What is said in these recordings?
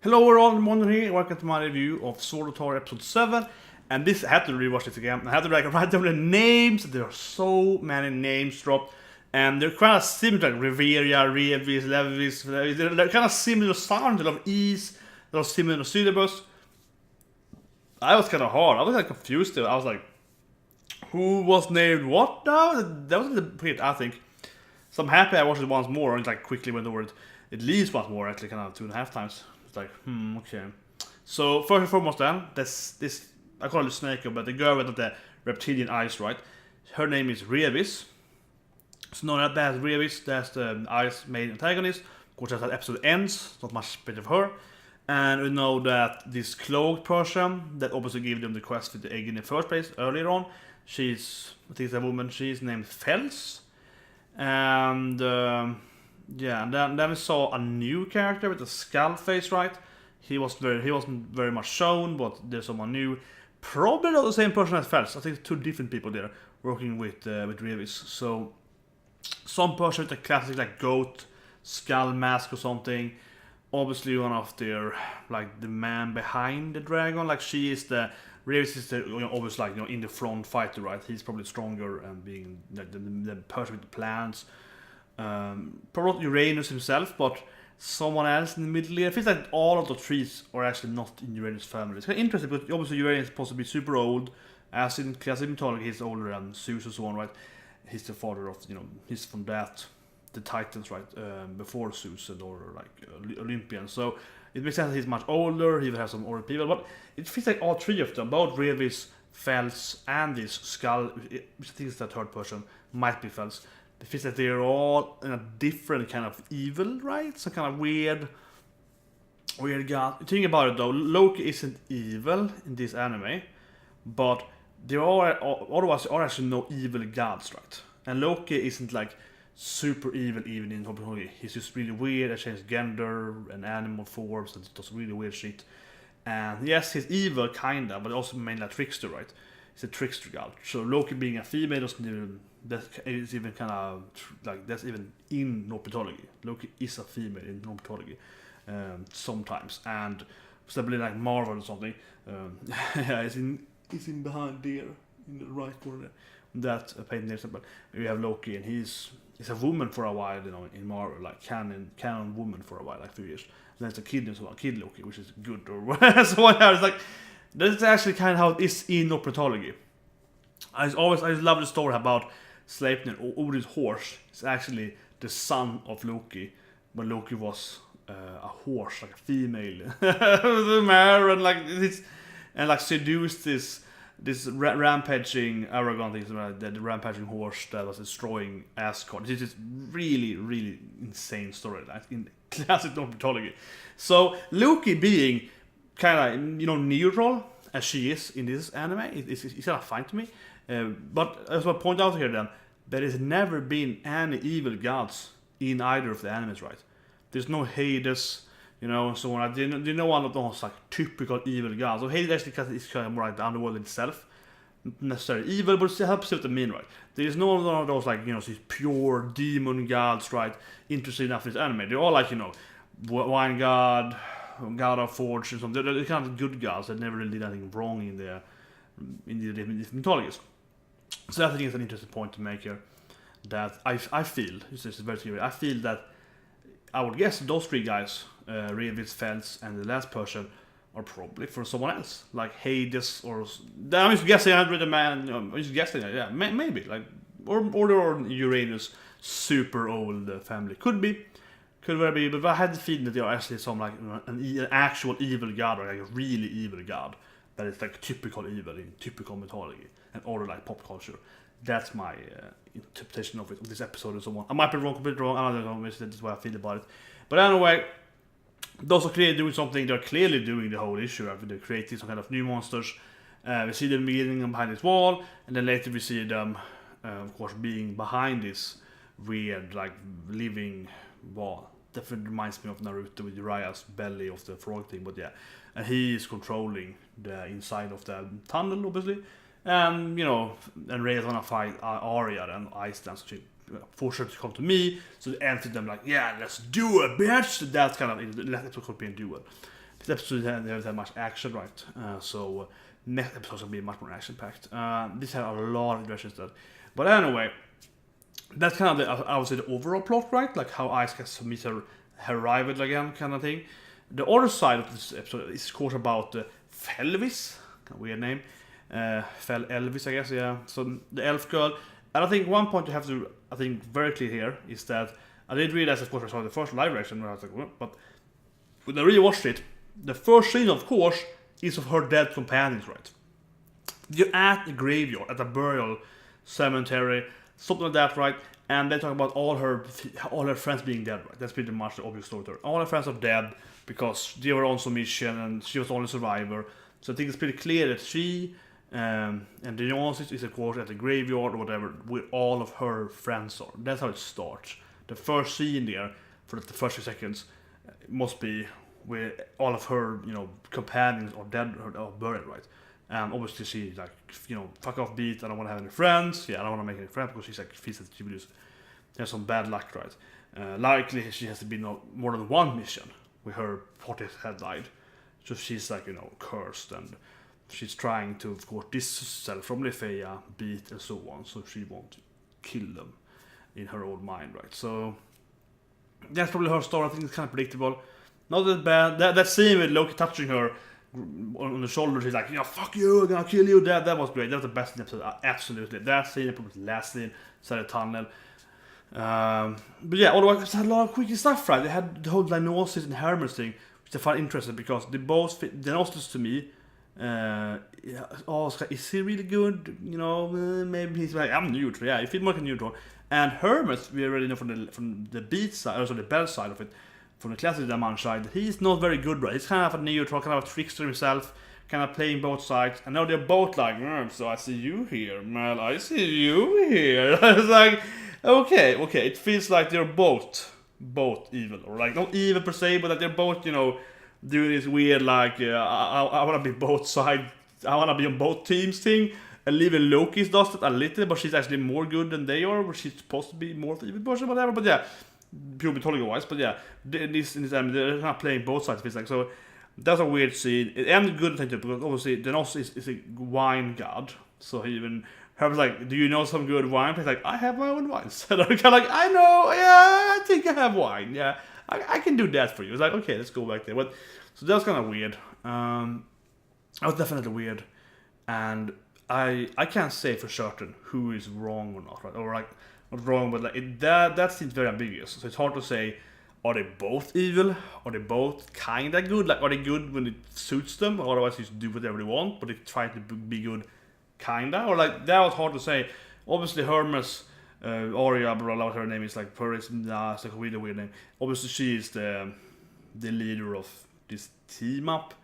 Hello everyone, Myrmonden here, welcome to my review of Sword Oratoria episode 7. And this, I had to rewatch this again. I had to write down the names. There are so many names dropped. And they're kind of similar, like Reveria, Revis, Levis. They're kind of similar sounds, a lot of E's, a lot of similar syllables. I was kind of hard. I was like confused there. I was like, who was named what now? That was the point, I think. So I'm happy I watched it once more and like quickly went over it at least once more, actually kind of 2.5 times. It's like, okay. So first and foremost then, this I call it Snake, but the girl with the reptilian eyes, right? Her name is Revis. So no, that's Revis, that's the Ice main antagonist. Of course, as that episode ends, not much bit of her. And we know that this cloaked person that obviously gave them the quest with the egg in the first place earlier on, she's, I think it's a woman, she's named Felvis. And yeah, and then we saw a new character with a skull face, right? He wasn't very much shown, but there's someone new. Probably not the same person as Felvis. I think two different people there working with Revis. So some person with a classic like goat skull mask or something. Obviously one of their like the man behind the dragon. Like she is the Revis is the obviously like in the front fighter, right? He's probably stronger and being like the person with the plans. Probably not Uranus himself, but someone else in the middle here. It feels like all of the trees are actually not in Uranus' family. It's kind of interesting, but obviously Uranus is supposed to be super old. As in classic mythology, he's older than Zeus and so on, right? He's the father of, he's from that, the Titans, right? Before Zeus and or like Olympians. So it makes sense that he's much older, he will have some older people, but it feels like all three of them, both Revis, Fels, and this skull, which I think is the third person, might be Fels. It feels like they're all in a different kind of evil, right? Some kind of weird god. Think about it though, Loki isn't evil in this anime, but there are otherwise there are actually no evil gods, right? And Loki isn't like super evil even in mythology. He's just really weird, and changes gender and animal forms and does really weird shit. And yes, he's evil kinda, but also mainly a trickster, right? He's a trickster god. So Loki being a female doesn't even that is even kind of like that's even in Norse mythology. Loki is a female in Norse mythology sometimes, and probably like Marvel or something. Yeah, it's in behind there in the right corner there. That painting there. But we have Loki, and he's a woman for a while, in Marvel, like canon woman for a while, like 3 years. And then it's a kid and so on, kid Loki, which is good or so on. It's like that's actually kind of how it is in Norse mythology. I just love the story about Sleipnir, Odin's horse, is actually the son of Loki, when Loki was a horse, like a female, the mare, and like this, and like seduced this rampaging Aragon thing, the rampaging horse that was destroying Asgard. This is really really insane story, like in classic Norse mythology. So Loki being kind of neutral as she is in this anime, it's kind of fine to me. But as I point out here, then there has never been any evil gods in either of the animes, right? There's no Hades, and so on. There's no one of those like typical evil gods. So Hades actually is kind of more like the underworld itself, not necessarily evil, but it helps what I mean, right? There's no one of those like these pure demon gods, right? Interesting enough in this anime. They're all like wine god, god of fortune, something. They're kind of good gods that never really did anything wrong in the different mythologies. So I think it's an interesting point to make here. That I feel, this is very serious, I feel that I would guess those three guys, Revis, Fels, and the last person, are probably for someone else, like Hades, or I'm just guessing. I read a man. I'm just guessing. Yeah, maybe like or Uranus, super old family could be, could very be. But I had the feeling that they are actually some like an actual evil god, or like a really evil god that is like typical evil in typical mythology and all like pop culture. That's my interpretation of this episode and so on. I might be wrong, completely wrong. I don't know. That's what I feel about it. But anyway, those are clearly doing something. They're clearly doing the whole issue. They're creating some kind of new monsters. We see them meeting behind this wall, and then later we see them, of course, being behind this weird, like living wall. Definitely reminds me of Naruto with Jiraiya's belly of the frog thing. But yeah, and he is controlling the inside of the tunnel, obviously. And and Rey's gonna fight Arya and Ice Dance. So she force her to come to me. So the end to them like, yeah, let's do it, bitch. That's kind of, let's could be a duel. this episode didn't have much action, right? So next episode will be much more action packed. This had a lot of directions that, but anyway, that's kind of I would say the overall plot, right? Like how Ice gets to meet her rival again, kind of thing. The other side of this episode is of course about Felvis, kind of weird name, Elvis, I guess, yeah. So the elf girl, and I think one point you have to, I think, very clear here is that I didn't realize, of course, I saw the first live reaction where I was like, what? But when I really watched it, the first scene, of course, is of her dead companions, right? You're at a graveyard, at a burial cemetery, something like that, right? And they talk about all her friends being dead, right? That's pretty much the obvious story to her. All her friends are dead because they were on some mission and she was the only survivor. So I think it's pretty clear that she and the Dionysus is, of course, at the graveyard or whatever, where all of her friends are. That's how it starts. The first scene there, for the first few seconds, must be where all of her, companions are dead or buried, right? And obviously she's like, fuck off beat, I don't want to have any friends. Yeah, I don't want to make any friends because she's like, feels that she will lose. There's some bad luck, right? Likely she has to be more than one mission where her party had died. So she's like, cursed, and she's trying to, of course, distance herself from Lefeya, beat, and so on, so she won't kill them in her own mind, right? So that's probably her story. I think it's kind of predictable. Not that bad. That scene with Loki touching her on the shoulder, she's like, fuck you, I'm gonna kill you. That was great. That was the best in the episode, absolutely. That scene, probably the last scene, inside the tunnel. But yeah, otherwise, it had a lot of quirky stuff, right? They had the whole Dionysus and Hermes thing, which I find interesting because they both fit. Dionysus to me, is he really good? Maybe he's like, I'm neutral. Yeah, he feels more like a neutral. And Hermes, we already know from the beat side, also the bell side of it, from the classic Danmachi side, he's not very good, right? He's kind of a neutral, kind of a trickster himself, kind of playing both sides. And now they're both like, so I see you here, Mel, I see you here. I was like, okay, it feels like they're both evil, or like not evil per se, but that they're both, doing this weird like, I want to be both sides, I want to be on both teams thing. And even Loki does it a little, but she's actually more good than they are, but she's supposed to be more of the evil person, whatever. But yeah, pure mythology wise, but yeah, in this time they're not playing both sides. It's like, so that's a weird scene. It ended good, too, because obviously Dionysus is a wine god, so he even Herb was like, do you know some good wine? He's like, I have my own wine. So I'm kind of like, I know, yeah, I think I have wine, yeah, I can do that for you. It's like, okay, let's go back there. But so that was kind of weird. That was definitely weird, and I can't say for certain who is wrong or not, right? Or like, not wrong, but like that seems very ambiguous. So it's hard to say, are they both evil? Are they both kinda good? Like, are they good when it suits them? Or otherwise, they just do whatever they want, but they try to be good, kinda? Or like, that was hard to say. Obviously, Hermes, Arya, blah, blah, her name is like, it's like a really weird name. Obviously, she is the leader of this team up.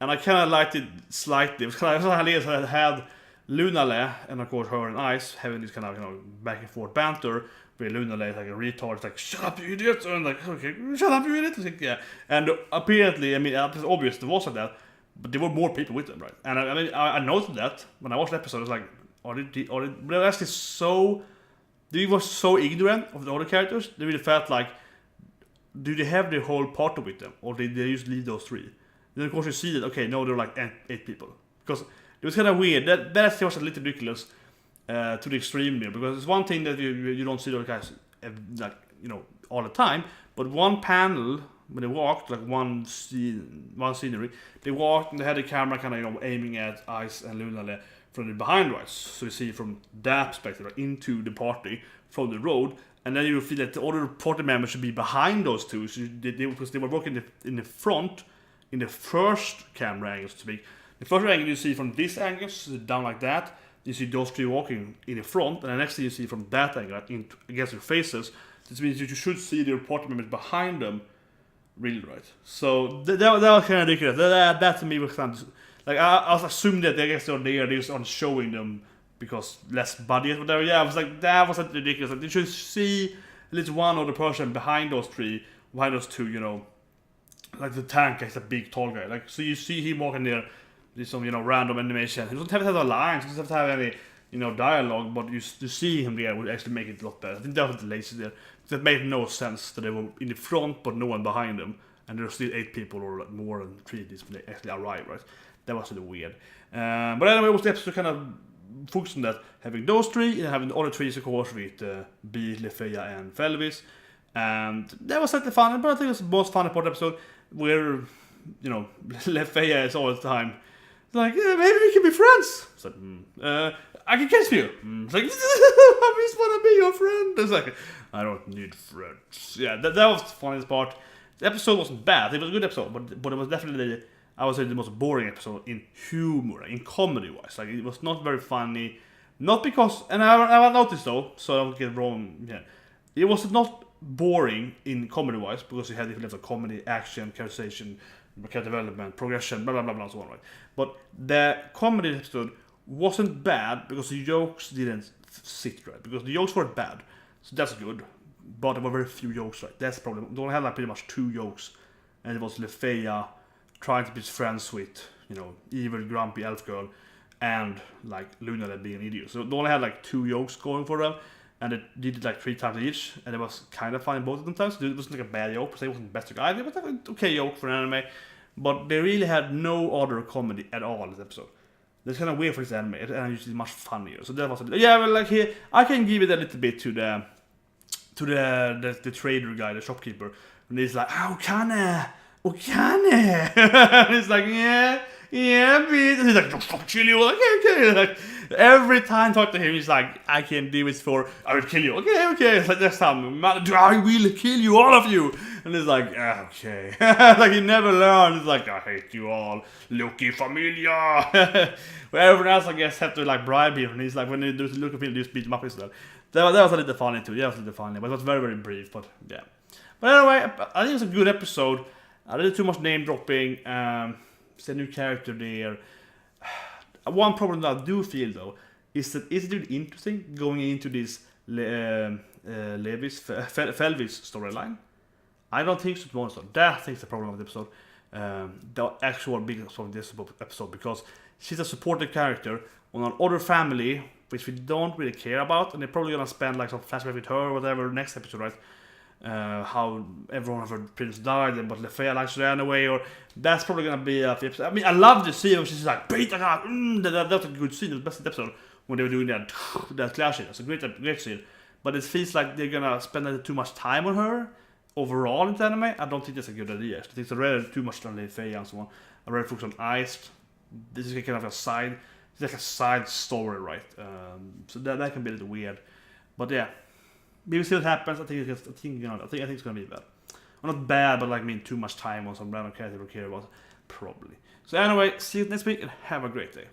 And I kind of liked it slightly. It was kind of hilarious that I had Lunale, and of course her and Ice having this kind of back and forth banter, where Lunale is like a retard, it's like, shut up you idiot, and like, okay, shut up you idiot, like, yeah. And apparently, I mean, it's obvious there was like that, but there were more people with them, right? And I noticed that when I watched the episode. I was like, they're actually so, they were so ignorant of the other characters. They really felt like, do they have the whole party with them, or did they just leave those three? Then of course you see that, okay, no, they're like 8 people, because it was kind of weird. That was a little ridiculous to the extreme there, because it's one thing that you don't see those guys like, all the time, but one panel when they walked, like one scenery, they walked and they had the camera kind of aiming at Ice and Lunale from the behind, right? So you see from that perspective, like, into the party from the road, and then you feel that the other party members should be behind those two, so because they were working in the front, in the first camera angle, so to speak. The first angle you see from this angle, so down like that, you see those three walking in the front, and the next thing you see from that angle, against their faces. This means that you should see the party members behind them, really, right? So that was kind of ridiculous. That to me was kind of, like, I was assuming that I guess they're there, they're just on showing them because less budget, whatever. Yeah, I was like, that was ridiculous. Like, you should see at least one other person behind those two, like the tank is a big tall guy. Like, so you see him walking there. There's some, random animation. He doesn't have to have lines. He doesn't have to have any, dialogue. But you see him there would actually make it a lot better. I think that was the lazy there. That made no sense that they were in the front, but no one behind them. and there are still 8 people or more than 3 of these when they actually arrive, right? That was really weird. But anyway, it was the episode kind of focused on that, having those 3 and having the other 3, of course, with Bee, Lefeya, and Felvis. And that was slightly fun, but I think it was the most fun part of the episode where, you know, Lefeya is all the time. It's like, yeah, maybe we can be friends. It's like, I can kiss you. It's like, I just want to be your friend. It's like, I don't need friends. Yeah, that was the funniest part. The episode wasn't bad. It was a good episode, but it was definitely, I would say, the most boring episode in humor, in comedy-wise. Like, it was not very funny. Not because, and I noticed though, so I don't get it wrong. Yeah, it was not boring in comedy-wise because you had different levels of comedy, action, characterization, character development, progression, blah blah blah blah, and so on, right? But the comedy episode wasn't bad because the jokes didn't sit right. Because the jokes weren't bad, so that's good. But there were very few jokes, right? That's the problem. They only had like pretty much 2 jokes, and it was Lefeya trying to be friends with, you know, evil, grumpy elf girl, and like Luna being an idiot. So they only had like 2 jokes going for them, and they did it like 3 times each, and it was kind of funny both of them times. It wasn't like a bad joke, but it wasn't the best joke either. It was like an okay joke for an anime, but they really had no other comedy at all in this episode. That's kind of weird for this anime, and it's usually much funnier. So that was well, like here I can give it a little bit to the trader guy, the shopkeeper, and he's like, Okane. And he's like, yeah, bitch. And he's like, don't kill you. Okay. Like, every time I talk to him, he's like, I can do this for, I will kill you. Okay. It's like, next time, I will kill you, all of you. And he's like, okay. Like, he never learned. He's like, I hate you all. Lucky Familia. Where everyone else, I guess, have to, like, bribe him. And he's like, when they do Lucky Familia, they just beat him up instead. That was a little funny, too. But it was very, very brief. But, yeah. But anyway, I think it's a good episode. A little too much name dropping. It's a new character there. One problem that I do feel though is that it's really interesting going into this Felvis storyline. I don't think so. To be honest, that I think is the problem of the episode. The actual biggest problem of this episode, because she's a supporting character on an other family which we don't really care about, and they're probably gonna spend like some flashback with her or whatever next episode, right? How everyone of her prince died, but Lefeya likes her anyway, or that's probably gonna be a episode. I mean, I love the scene when she's like, beat the guy. That's a good scene. It's the best episode when they were doing that clashing. It's a great scene. But it feels like they're gonna spend too much time on her overall in the anime. I don't think that's a good idea. I think it's rather too much on Lefeya and so on. I rather focus on Ice. This is kind of a side. It's like a side story, right? So that can be a little weird. But yeah. Maybe see what happens. I think it's gonna be bad. Well, not bad, but like too much time on some random character we care about. Probably. So anyway, see you next week and have a great day.